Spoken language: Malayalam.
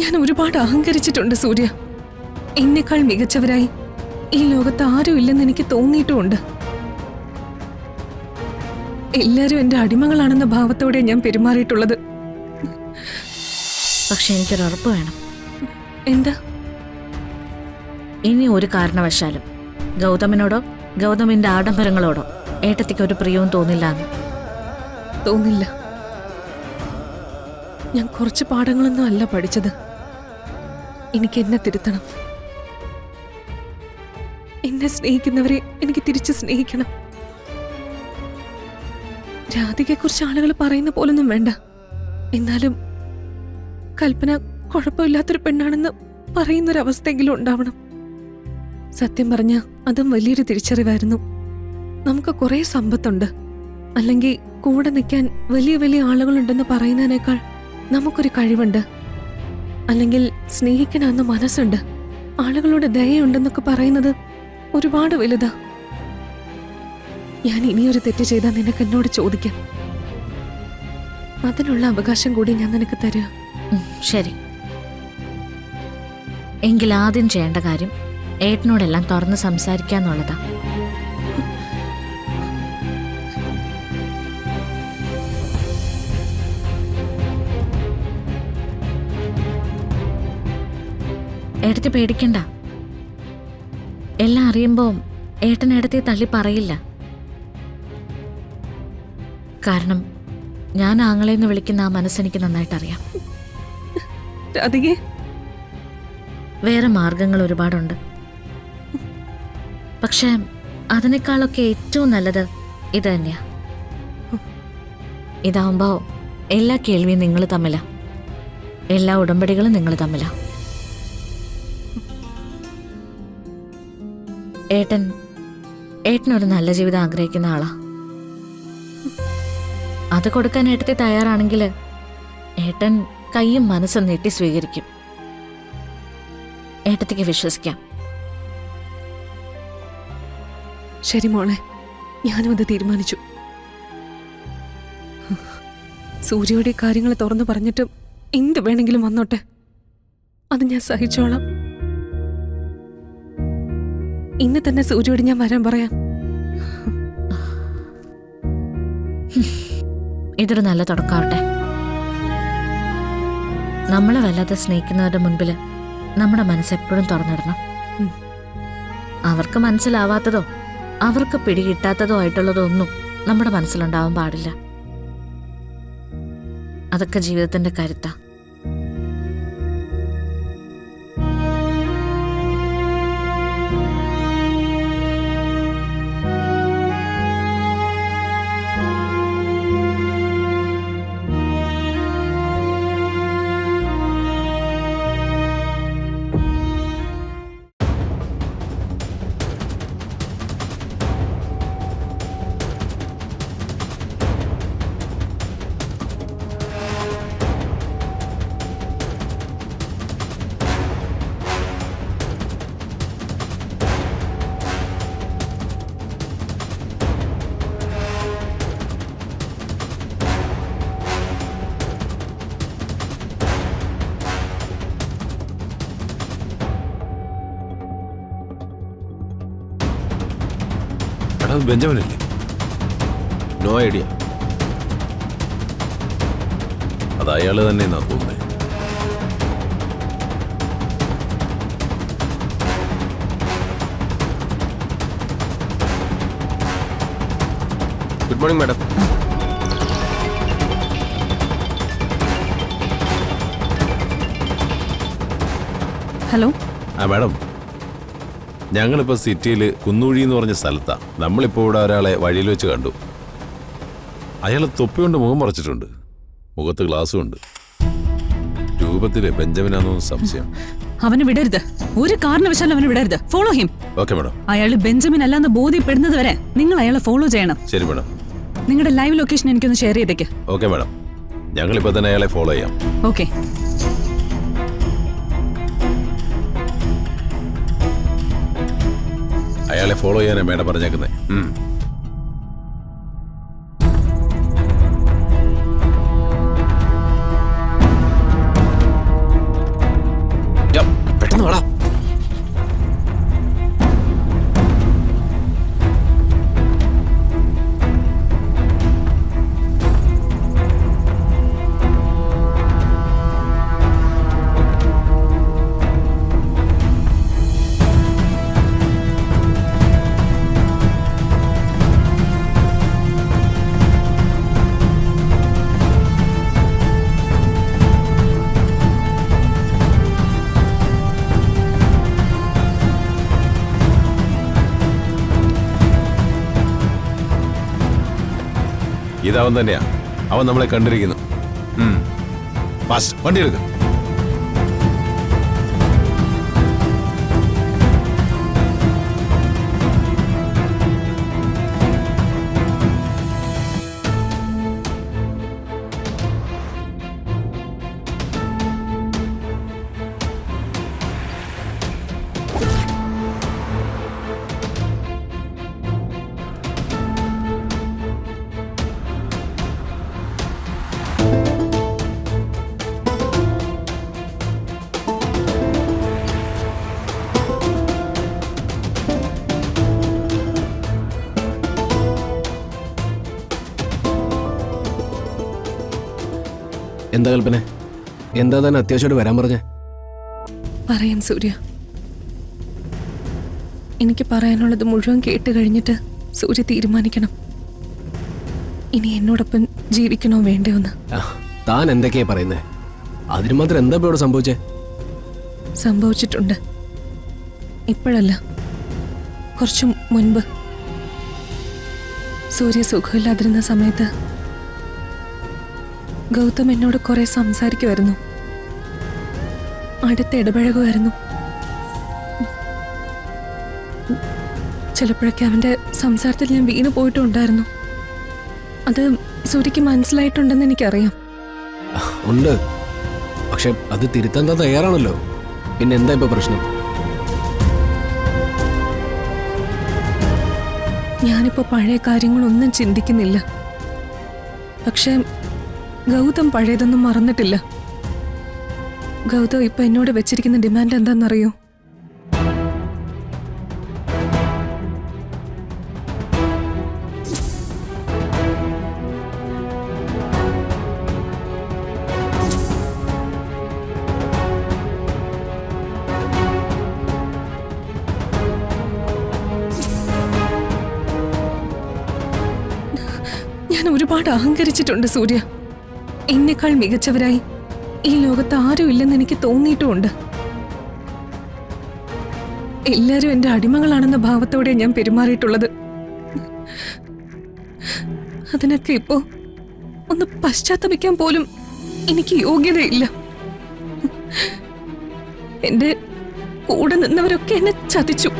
ഞാൻ ഒരുപാട് അഹങ്കരിച്ചിട്ടുണ്ട് സൂര്യ. എന്നെക്കാൾ മികച്ചവരായി ഈ ലോകത്ത് ആരും ഇല്ലെന്ന് എനിക്ക് തോന്നിയിട്ടുമുണ്ട്. എല്ലാരും എന്റെ അടിമകളാണെന്ന ഭാവത്തോടെ ഞാൻ പെരുമാറിയിട്ടുള്ളത്. പക്ഷെ എനിക്കൊരു ഉറപ്പ് വേണം. എന്താ? ഇനി ഒരു കാരണവശാലും ഗൗതമിനോടോ ഗൗതമിന്റെ ആഡംബരങ്ങളോടോ ഏട്ടത്തിക്ക് ഒരു പ്രിയവും തോന്നില്ല എന്ന്. തോന്നില്ല. ഞാൻ കുറച്ച് പാഠങ്ങളൊന്നും അല്ല പഠിച്ചത്. എനിക്ക് എന്നെ തിരുത്തണം. എന്നെ സ്നേഹിക്കുന്നവരെ എനിക്ക് തിരിച്ച് സ്നേഹിക്കണം. രാധികയെക്കുറിച്ച് ആളുകൾ പറയുന്ന പോലൊന്നും വേണ്ട. എന്നാലും കൽപ്പന കുഴപ്പമില്ലാത്തൊരു പെണ്ണാണെന്ന് പറയുന്നൊരവസ്ഥയെങ്കിലും ഉണ്ടാവണം. സത്യം പറഞ്ഞ അതും വലിയൊരു തിരിച്ചറിവായിരുന്നു. നമുക്ക് കുറെ സമ്പത്തുണ്ട്, അല്ലെങ്കിൽ കൂടെ നിൽക്കാൻ വലിയ വലിയ ആളുകളുണ്ടെന്ന് പറയുന്നതിനേക്കാൾ നമുക്കൊരു കഴിവുണ്ട്, അല്ലെങ്കിൽ സ്നേഹിക്കണമെന്ന മനസ്സുണ്ട്, ആളുകളോട് ദയയുണ്ടെന്നൊക്കെ പറയുന്നത് ഒരുപാട് വലുതാ. ഞാൻ ഇനിയൊരു തെറ്റ് ചെയ്താൽ നിനക്ക് എന്നോട് ചോദിക്കാം. അതിനുള്ള അവകാശം കൂടി ഞാൻ നിനക്ക് തരാം. ശരി. എങ്കിൽ ആദ്യം ചെയ്യേണ്ട കാര്യം ഏട്ടനോടെല്ലാം തുറന്ന് സംസാരിക്കാന്നുള്ളതാ. ഏട്ടത്തി പേടിക്കണ്ട. എല്ലാം അറിയുമ്പോ ഏട്ടൻ ഏട്ടത്തെ തള്ളി പറയില്ല. കാരണം ഞാൻ ആങ്ങളെന്ന് വിളിക്കുന്ന ആ മനസ്സെനിക്ക് നന്നായിട്ടറിയാം. വേറെ മാർഗങ്ങൾ ഒരുപാടുണ്ട്. പക്ഷെ അതിനേക്കാളൊക്കെ ഏറ്റവും നല്ലത് ഇത് തന്നെയാ. ഇതാവുമ്പോ എല്ലാ കേൾവിയും നിങ്ങൾ തമ്മിലാ, എല്ലാ ഉടമ്പടികളും നിങ്ങൾ തമ്മിലാ. ഏട്ടനൊരു നല്ല ജീവിതം ആഗ്രഹിക്കുന്ന ആളാ. അത് കൊടുക്കാൻ ഏട്ടത്തെ തയ്യാറാണെങ്കിൽ ഏട്ടൻ കൈയും മനസ്സും നീട്ടി സ്വീകരിക്കും. ഏട്ടത്തിക്ക് വിശ്വസിക്കാം. ശരി മോളെ, ഞാനും അത് തീരുമാനിച്ചു. സൂര്യയുടെ കാര്യങ്ങൾ തുറന്നു പറഞ്ഞിട്ടും എന്ത് വേണമെങ്കിലും വന്നോട്ടെ, അത് ഞാൻ സഹിച്ചോളാം. ഇന്ന് തന്നെ സൂര്യയോട് ഞാൻ വരാൻ പറയാം. ഇതൊരു നല്ല തുടക്കമാവട്ടെ. നമ്മളെ വല്ലാതെ സ്നേഹിക്കുന്നവരുടെ മുൻപിൽ നമ്മുടെ മനസ്സെപ്പോഴും തുറന്നിടണം. അവർക്ക് മനസ്സിലാവാത്തതോ അവർക്ക് പിടികിട്ടാത്തതോ ആയിട്ടുള്ളതോ ഒന്നും നമ്മുടെ മനസ്സിലുണ്ടാവാൻ പാടില്ല. അതൊക്കെ ജീവിതത്തിന്റെ കരുത്താ. ബെഞ്ചമിനല്ലേ? No idea. അത് അയാള് തന്നെ എന്നാ തോന്നുന്നത്. Good morning madam. Hello. Madam, ഞങ്ങളിപ്പോൾ സിറ്റിയിൽ കുന്നൂഴി എന്ന് പറഞ്ഞ സ്ഥലത്താണ്. നമ്മളിപ്പോൾ ഇവിടെ ഒരാളെ വഴിയിൽ വെച്ച് കണ്ടു. അയാൾ തൊപ്പികൊണ്ട് മുഖം മറച്ചിട്ടുണ്ട്, മുഖത്ത് ഗ്ലാസ്സും ഉണ്ട്. രൂപത്തിലെ ബെഞ്ചമിനാന്നോ സംശയം. അവന് വിടരുത്, ഒരു കാരണവശാലും അവന് വിടരുത്. Follow him. Okay madam. അയാൾ ബെഞ്ചമിൻ അല്ലാന്ന് ബോധ്യപ്പെടുന്നത് വരെ നിങ്ങൾ അയാളെ ഫോളോ ചെയ്യണം. ശരി മാഡം. നിങ്ങളുടെ ലൈവ് ലൊക്കേഷൻ എനിക്കൊന്ന് ഷെയർ ചെയ്തേക്ക്. ഓക്കെ മാഡം, ഞങ്ങളിപ്പോൾ തന്നെ അയാളെ ഫോളോ ചെയ്യാം. ഓക്കെ. അയാളെ ഫോളോ ചെയ്യാനാ മേഡം പറഞ്ഞേക്കുന്നത്. ഇതവൻ തന്നെയാ. അവൻ നമ്മളെ കണ്ടിരിക്കുന്നു. ഫാസ്റ്റ് വണ്ടി എടുക്ക. എന്താ കൽപ്പന? എന്താ തന്നെ അത്യാവശ്യമായിട്ട് വരാൻ പറഞ്ഞേ? പറയാം സൂര്യ. എനിക്ക് പറയാനുള്ളത് മുഴുവൻ കേട്ട് കഴിഞ്ഞിട്ട് സൂര്യ തീരുമാനിക്കണം ഇനി എന്നോടൊപ്പം ജീവിക്കണോ വേണ്ടയോന്ന്. താൻ എന്തൊക്കെയാ പറയുന്നേ? അതിന് മാത്രം എന്താ ഇപ്പോൾ ഇവിടെ സംഭവിച്ചേ? സംഭവിച്ചിട്ടുണ്ട്. ഇപ്പോഴല്ല, കുറച്ചു മുൻപ്. സൂര്യ സുഖമില്ലാതിരുന്ന സമയത്ത് ഗൗതം എന്നോട് കുറെ സംസാരിക്കുമായിരുന്നു, അടുത്ത് ഇടപഴകുമായിരുന്നു. ചിലപ്പോഴൊക്കെ അവന്റെ സംസാരത്തിൽ ഞാൻ വീണു പോയിട്ടുണ്ടായിരുന്നു. അത് സൂര്യക്ക് മനസ്സിലായിട്ടുണ്ടെന്ന് എനിക്കറിയാം. ഉണ്ട്, പക്ഷെ അത് തിരുത്താൻ താൻ തയ്യാറാണല്ലോ. പിന്നെ എന്താ ഇപ്പൊ പ്രശ്നം? ഞാനിപ്പോ പഴയ കാര്യങ്ങളൊന്നും ചിന്തിക്കുന്നില്ല. പക്ഷെ ഗൗതം പഴയതൊന്നും മറന്നിട്ടില്ല. ഗൗതം ഇപ്പൊ എന്നോട് വെച്ചിരിക്കുന്ന ഡിമാൻഡ് എന്താണെന്നറിയോ? ഞാൻ ഒരുപാട് അഹങ്കരിച്ചിട്ടുണ്ട് സൂര്യ. എന്നെക്കാൾ മികച്ചവരായി ഈ ലോകത്ത് ആരും ഇല്ലെന്ന് എനിക്ക് തോന്നിയിട്ടുമുണ്ട്. എല്ലാരും എന്റെ അടിമകളാണെന്ന ഭാവത്തോടെ ഞാൻ പെരുമാറിയിട്ടുള്ളത്. അതിനൊക്കെ ഇപ്പോ ഒന്ന് പശ്ചാത്തപിക്കാൻ പോലും എനിക്ക് യോഗ്യതയില്ല. എന്റെ കൂടെ നിന്നവരൊക്കെ എന്നെ ചതിച്ചു.